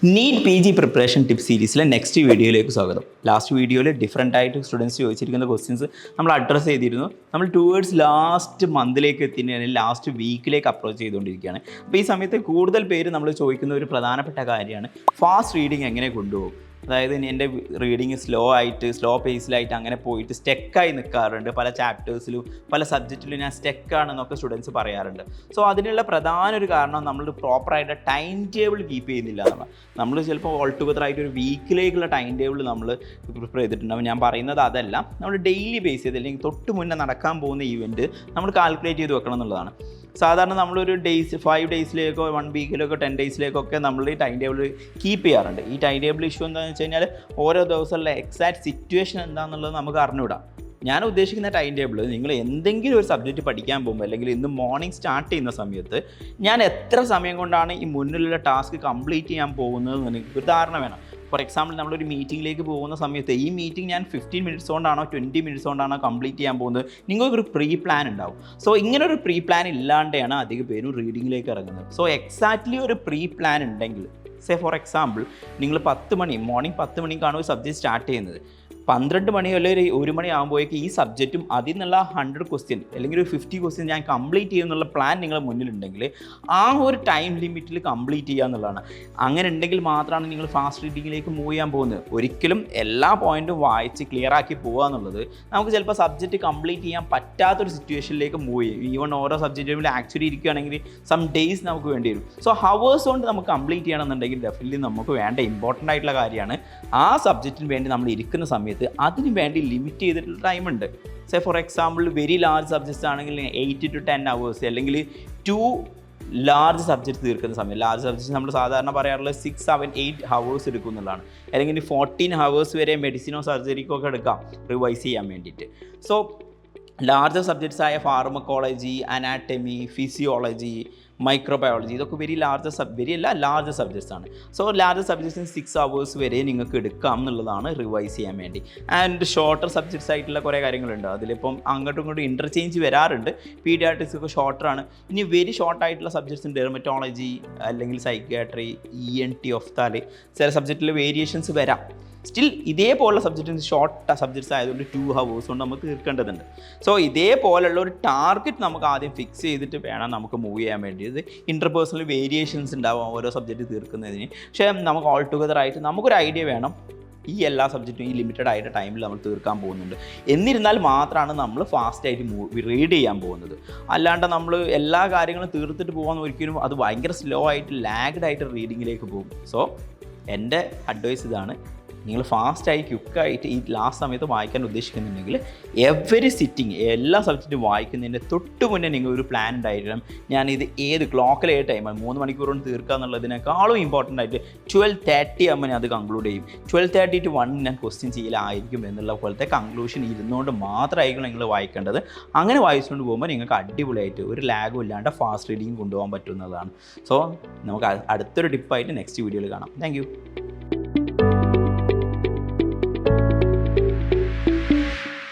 NEET P G preparation tip സീരീസിലെ next വീഡിയോയിലേക്ക് സ്വാഗതം. ലാസ്റ്റ് വീഡിയോയിൽ ഡിഫറെൻ്റ് ആയിട്ട് സ്റ്റുഡൻസ് ചോദിച്ചിരിക്കുന്ന ക്വസ്റ്റ്യൻസ് നമ്മൾ അഡ്രസ്സ് ചെയ്തിരുന്നു. നമ്മൾ ടുവേർഡ്സ് ലാസ്റ്റ് മന്തിലേക്ക് എത്തിയിട്ട് ലാസ്റ്റ് വീക്കിലേക്ക് അപ്രോച്ച് ചെയ്തുകൊണ്ടിരിക്കുകയാണ്. അപ്പോൾ ഈ സമയത്ത് കൂടുതൽ പേര് നമ്മൾ ചോദിക്കുന്ന ഒരു പ്രധാനപ്പെട്ട കാര്യമാണ് ഫാസ്റ്റ് റീഡിങ് എങ്ങനെ കൊണ്ടുപോകും. അതായത് എൻ്റെ റീഡിങ് സ്ലോ പേസിലായിട്ട് അങ്ങനെ പോയിട്ട് സ്റ്റെക്കായി നിൽക്കാറുണ്ട്. പല ചാപ്റ്റേഴ്സിലും പല സബ്ജക്റ്റിലും ഞാൻ സ്റ്റെക്കാണെന്നൊക്കെ സ്റ്റുഡൻസ് പറയാറുണ്ട്. സോ അതിനുള്ള പ്രധാന ഒരു കാരണം നമ്മൾ പ്രോപ്പറായിട്ട് ടൈം ടേബിൾ കീപ്പ് ചെയ്യുന്നില്ല എന്നുള്ളത്. നമ്മൾ ചിലപ്പോൾ ഓൾ ടുഗദർ ആയിട്ട് ഒരു വീക്കിലേക്കുള്ള ടൈം ടേബിൾ നമ്മൾ പ്രിപ്പയർ ചെയ്തിട്ടുണ്ടാവും. ഞാൻ പറയുന്നത് അതല്ല, നമ്മൾ ഡെയിലി ബേസ് ചെയ്ത് അല്ലെങ്കിൽ തൊട്ട് മുന്നേ നടക്കാൻ പോകുന്ന ഈവൻറ്റ് നമ്മൾ കാൽക്കുലേറ്റ് ചെയ്ത് വെക്കണം എന്നുള്ളതാണ്. സാധാരണ നമ്മളൊരു 5 ഡേയ്സിലേക്കോ 1 വീക്കിലേക്കോ 10 ഡേയ്സിലേക്കൊക്കെ നമ്മൾ ഈ ടൈം ടേബിൾ കീപ്പ് ചെയ്യാറുണ്ട്. ഈ ടൈം ടേബിൾ ഇഷ്യൂ എന്താണെന്ന് വെച്ച് കഴിഞ്ഞാൽ ഓരോ ദിവസമുള്ള എക്സാക്ട് സിറ്റുവേഷൻ എന്താണെന്നുള്ളത് നമുക്ക് അറിഞ്ഞുവിടാം. ഞാൻ ഉദ്ദേശിക്കുന്ന ടൈം ടേബിൾ നിങ്ങൾ എന്തെങ്കിലും ഒരു സബ്ജക്റ്റ് പഠിക്കാൻ പോകുമ്പോൾ അല്ലെങ്കിൽ ഇന്ന് മോർണിംഗ് സ്റ്റാർട്ട് ചെയ്യുന്ന സമയത്ത് ഞാൻ എത്ര സമയം കൊണ്ടാണ് ഈ മുന്നിലുള്ള ടാസ്ക് കംപ്ലീറ്റ് ചെയ്യാൻ പോകുന്നത് എന്ന് എനിക്ക് ഒരു ധാരണ വേണം. ഫോർ എക്സാമ്പിൾ നമ്മളൊരു മീറ്റിങ്ങിലേക്ക് പോകുന്ന സമയത്ത് ഈ മീറ്റിംഗ് ഞാൻ 15 മിനിറ്റ്സ് കൊണ്ടാണോ 20 മിനിറ്റ്സ് കൊണ്ടാണോ കംപ്ലീറ്റ് ചെയ്യാൻ പോകുന്നത്, നിങ്ങൾക്കൊരു പ്രീ പ്ലാൻ ഉണ്ടാവും. സോ ഇങ്ങനൊരു പ്രീ പ്ലാൻ ഇല്ലാണ്ടാണ് അധികം പേരും റീഡിങ്ങിലേക്ക് ഇറങ്ങുന്നത്. സോ എക്സാക്ട്ലി ഒരു പ്രീ പ്ലാൻ ഉണ്ടെങ്കിൽ, ഫോർ എക്സാമ്പിൾ നിങ്ങൾ മോർണിംഗ് 10 മണിക്കാണ് ഒരു സബ്ജക്റ്റ് സ്റ്റാർട്ട് ചെയ്യുന്നത്. 12 മണി അല്ലെങ്കിൽ 1 മണി ആകുമ്പോഴേക്ക് ഈ സബ്ജക്റ്റും അതിൽ നിന്നുള്ള 100 ക്വസ്റ്റ്യൻ അല്ലെങ്കിൽ ഒരു 50 ക്വസ്റ്റ്യൻ ഞാൻ കംപ്ലീറ്റ് ചെയ്യുന്നുള്ള പ്ലാൻ നിങ്ങളുടെ മുന്നിലുണ്ടെങ്കിൽ ആ ഒരു ടൈം ലിമിറ്റിൽ കംപ്ലീറ്റ് ചെയ്യുക എന്നുള്ളതാണ്. അങ്ങനെ ഉണ്ടെങ്കിൽ മാത്രമാണ് നിങ്ങൾ ഫാസ്റ്റ് റീഡിങ്ങിലേക്ക് മൂവ് ചെയ്യാൻ പോകുന്നത്. ഒരിക്കലും എല്ലാ പോയിൻറ്റും വായിച്ച് ക്ലിയർ ആക്കി പോകുക എന്നുള്ളത് നമുക്ക് ചിലപ്പോൾ സബ്ജക്റ്റ് കംപ്ലീറ്റ് ചെയ്യാൻ പറ്റാത്തൊരു സിറ്റുവേഷനിലേക്ക് മൂവ് ചെയ്യും. ഈവൺ ഓരോ സബ്ജക്റ്റും ആക്ച്വലി ഇരിക്കുകയാണെങ്കിൽ സം ഡേയ്സ് നമുക്ക് വേണ്ടി വരും. സോ ഹവേഴ്സ് കൊണ്ട് നമുക്ക് കംപ്ലീറ്റ് ചെയ്യണമെന്നുണ്ടെങ്കിൽ ഡെഫിനറ്റ്ലി നമുക്ക് വേണ്ട ഇമ്പോർട്ടൻ്റ് ആയിട്ടുള്ള കാര്യമാണ് ആ സബ്ജക്റ്റിന് വേണ്ടി നമ്മൾ ഇരിക്കുന്ന സമയത്ത് അതിന് വേണ്ടി ലിമിറ്റ് ചെയ്തിട്ടുള്ള ടൈമുണ്ട്. For example very large subjects ആണെങ്കിൽ 8 to 10 hours അല്ലെങ്കിൽ 2 ലാർജ് സബ്ജക്റ്റ് തീർക്കുന്ന സമയം. ലാർജ് സബ്ജക്റ്റ് നമ്മൾ സാധാരണ പറയാറുള്ളത് 6, 7, 8 hours എടുക്കും എന്നുള്ളതാണ്. അല്ലെങ്കിൽ 14 hours വരെ മെഡിസിനോ സർജറിക്കോ ഒക്കെ എടുക്കാം റിവൈസ് ചെയ്യാൻ വേണ്ടിയിട്ട്. സോ ലാർജർ സബ്ജക്ട്സ് ആയ ഫാർമക്കോളജി, അനാറ്റമി, ഫിസിയോളജി, മൈക്രോബയോളജി ഇതൊക്കെ ലാർജർ സബ്ജക്ട്സ് ആണ്. സോ ലാർജർ സബ്ജക്ട്സിന് 6 hours വരെ നിങ്ങൾക്ക് എടുക്കാം എന്നുള്ളതാണ് റിവൈസ് ചെയ്യാൻ വേണ്ടി. ആൻഡ് ഷോർട്ടർ സബ്ജക്ട്സ് ആയിട്ടുള്ള കുറേ കാര്യങ്ങളുണ്ട്. അതിലിപ്പം അങ്ങോട്ടും ഇങ്ങോട്ടും ഇൻ്റർചേഞ്ച് വരാറുണ്ട്. പീഡിയാട്രിക്സ് ഒക്കെ ഷോർട്ടറാണ്. ഇനി വെരി ഷോർട്ടായിട്ടുള്ള സബ്ജക്ട്സ് ഉണ്ട്. ഡെർമറ്റോളജി അല്ലെങ്കിൽ സൈക്യാട്രി, ENT, ഒഫ്താല്, ചില സബ്ജക്റ്റിൽ വേരിയേഷൻസ് വരാം. സ്റ്റിൽ ഇതേപോലുള്ള ഷോർട്ട് സബ്ജക്ട്സ് ആയതുകൊണ്ട് 2 hours കൊണ്ട് നമുക്ക് തീർക്കേണ്ടതുണ്ട്. സോ ഇതേപോലുള്ള ഒരു ടാർഗറ്റ് നമുക്ക് ആദ്യം ഫിക്സ് ചെയ്തിട്ട് വേണം നമുക്ക് മൂവ് ചെയ്യാൻ വേണ്ടിയത്. ഇൻ്റർപേഴ്സണൽ വേരിയേഷൻസ് ഉണ്ടാവാം ഓരോ സബ്ജക്റ്റ് തീർക്കുന്നതിന്. പക്ഷേ നമുക്ക് ഓൾ ടുഗദർ ആയിട്ട് നമുക്കൊരു ഐഡിയ വേണം ഈ എല്ലാ സബ്ജക്റ്റും ഈ ലിമിറ്റഡ് ആയിട്ട് ടൈമിൽ നമ്മൾ തീർക്കാൻ പോകുന്നുണ്ട്. എന്നിരുന്നാൽ മാത്രമാണ് നമ്മൾ ഫാസ്റ്റായിട്ട് റീഡ് ചെയ്യാൻ പോകുന്നത്. അല്ലാണ്ട് നമ്മൾ എല്ലാ കാര്യങ്ങളും തീർത്തിട്ട് പോകാൻ ഒരിക്കലും അത് ഭയങ്കര സ്ലോ ആയിട്ട് ലാഗ്ഡ് ആയിട്ട് റീഡിങ്ങിലേക്ക് പോകും. സോ എൻ്റെ അഡ്വൈസ് ഇതാണ്, നിങ്ങൾ ഫാസ്റ്റായി ക്വിക്കായിട്ട് ഈ ലാസ്റ്റ് സമയത്ത് വായിക്കാൻ ഉദ്ദേശിക്കുന്നുണ്ടെങ്കിൽ എവരി സിറ്റിംഗ് എല്ലാ സബ്ജക്റ്റും വായിക്കുന്നതിൻ്റെ തൊട്ട് മുന്നേ നിങ്ങൾ ഒരു പ്ലാൻ ഉണ്ടായിരിക്കണം. ഞാനിത് ക്ലോക്കിൽ ടൈമാണ് 3 മണിക്കൂർ കൊണ്ട് തീർക്കുക എന്നുള്ളതിനേക്കാളും ഇമ്പോർട്ടൻ്റ് ആയിട്ട് 12:30 ആകുമ്പോൾ ഞാൻ അത് കൺക്ലൂഡ് ചെയ്യും. 12:30 to 1 ഞാൻ ക്വസ്റ്റ്യൻ ചെയ്യലായിരിക്കും എന്നുള്ള പോലത്തെ കൺക്ലൂഷൻ ഇരുന്നുകൊണ്ട് മാത്രമായിരിക്കും നിങ്ങൾ വായിക്കേണ്ടത്. അങ്ങനെ വായിച്ചുകൊണ്ട് പോകുമ്പോൾ നിങ്ങൾക്ക് അടിപൊളിയായിട്ട് ഒരു ലാഗും ഇല്ലാണ്ട് ഫാസ്റ്റ് റീഡിങ് കൊണ്ടുപോകാൻ പറ്റുന്നതാണ്. സോ നമുക്ക് അടുത്തൊരു ടിപ്പായിട്ട് നെക്സ്റ്റ് വീഡിയോയിൽ കാണാം. Thank you.